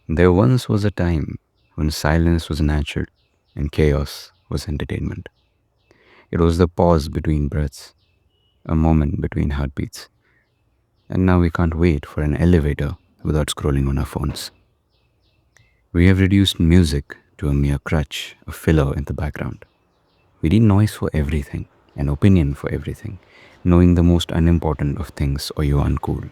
There once was a time when silence was natural and chaos was entertainment. It was the pause between breaths, a moment between heartbeats. And now we can't wait for an elevator without scrolling on our phones. We have reduced music to a mere crutch, a filler in the background. We need noise for everything, an opinion for everything, knowing the most unimportant of things or you're uncool.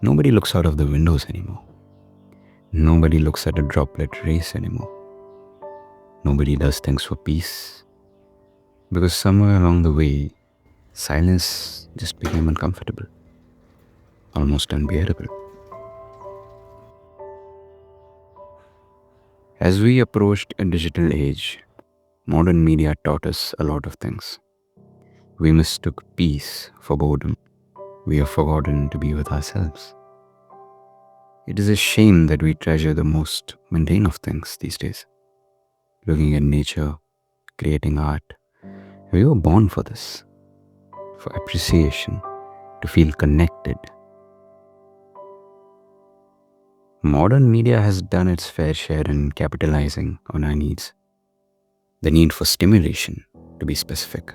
Nobody looks out of the windows anymore. Nobody looks at a droplet race anymore. Nobody does things for peace. Because somewhere along the way, silence just became uncomfortable, almost unbearable. As we approached a digital age, modern media taught us a lot of things. We mistook peace for boredom. We have forgotten to be with ourselves. It is a shame that we treasure the most mundane of things these days. Looking at nature, creating art. We were born for this, for appreciation, to feel connected. Modern media has done its fair share in capitalizing on our needs. The need for stimulation, to be specific.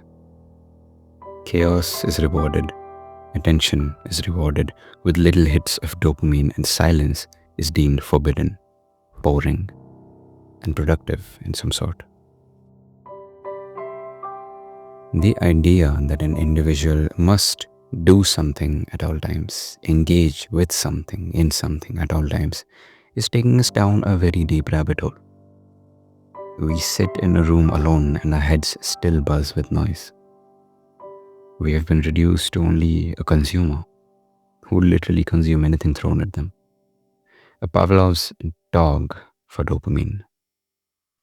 Chaos is rewarded, attention is rewarded with little hits of dopamine, and silence is deemed forbidden, boring, and productive in some sort. The idea that an individual must do something at all times, engage with something in something at all times, is taking us down a very deep rabbit hole. We sit in a room alone and our heads still buzz with noise. We have been reduced to only a consumer who literally consume anything thrown at them. A Pavlov's dog for dopamine.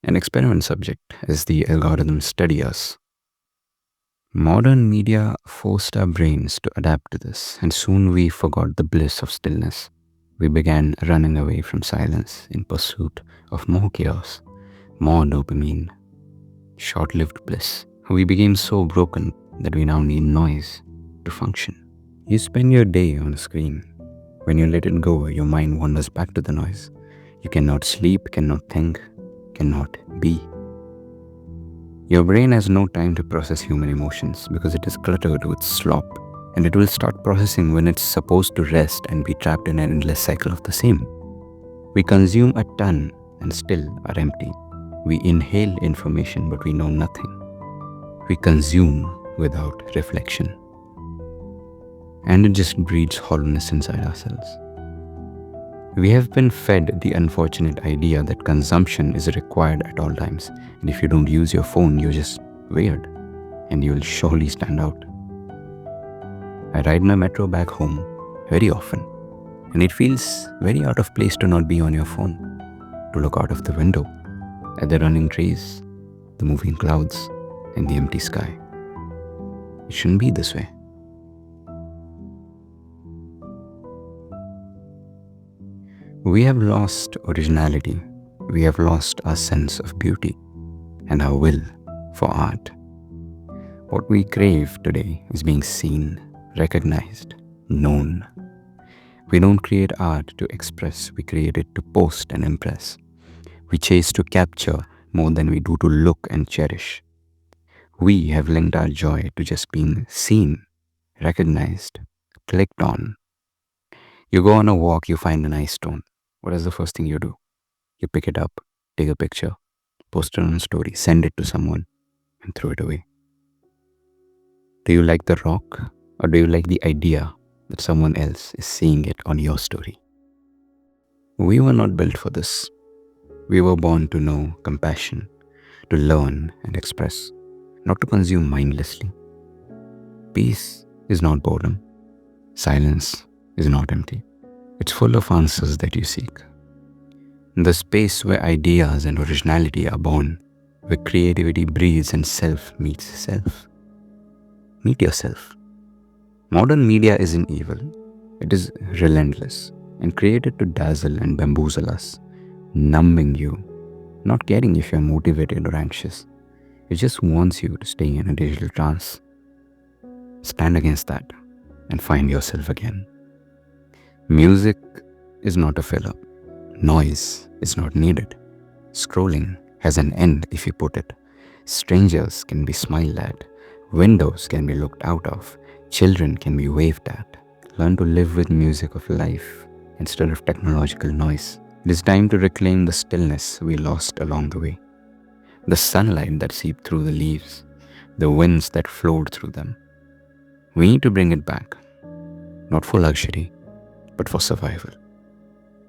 An experiment subject as the algorithms study us. Modern media forced our brains to adapt to this, and soon we forgot the bliss of stillness. We began running away from silence in pursuit of more chaos, more dopamine, short-lived bliss. We became so broken that we now need noise to function. You spend your day on a screen. When you let it go, your mind wanders back to the noise. You cannot sleep, cannot think, cannot be. Your brain has no time to process human emotions because it is cluttered with slop, and it will start processing when it's supposed to rest and be trapped in an endless cycle of the same. We consume a ton and still are empty. We inhale information but we know nothing. We consume without reflection. And it just breeds hollowness inside ourselves. We have been fed the unfortunate idea that consumption is required at all times, and if you don't use your phone, you're just weird, and you will surely stand out. I ride my metro back home very often, and it feels very out of place to not be on your phone, to look out of the window at the running trees, the moving clouds, and the empty sky. It shouldn't be this way. We have lost originality. We have lost our sense of beauty and our will for art. What we crave today is being seen, recognized, known. We don't create art to express, we create it to post and impress. We chase to capture more than we do to look and cherish. We have linked our joy to just being seen, recognized, clicked on. You go on a walk, you find a nice stone. What is the first thing you do? You pick it up, take a picture, post it on a story, send it to someone, and throw it away. Do you like the rock, or do you like the idea that someone else is seeing it on your story? We were not built for this. We were born to know compassion, to learn and express, not to consume mindlessly. Peace is not boredom. Silence is not empty. It's full of answers that you seek. The space where ideas and originality are born, where creativity breathes and self meets self. Meet yourself. Modern media isn't evil. It is relentless and created to dazzle and bamboozle us, numbing you, not caring if you're motivated or anxious. It just wants you to stay in a digital trance. Stand against that. and find yourself again. Music is not a filler. Noise is not needed. Scrolling has an end if you put it. Strangers can be smiled at. Windows can be looked out of. Children can be waved at. Learn to live with music of life instead of technological noise. It is time to reclaim the stillness we lost along the way. The sunlight that seeped through the leaves. The winds that flowed through them. We need to bring it back. Not for luxury, but for survival.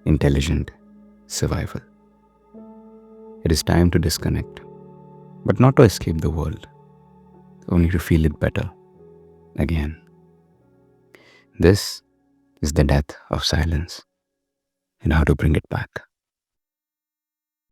Intelligent survival. It is time to disconnect, but not to escape the world, only to feel it better again. This is the death of silence and how to bring it back.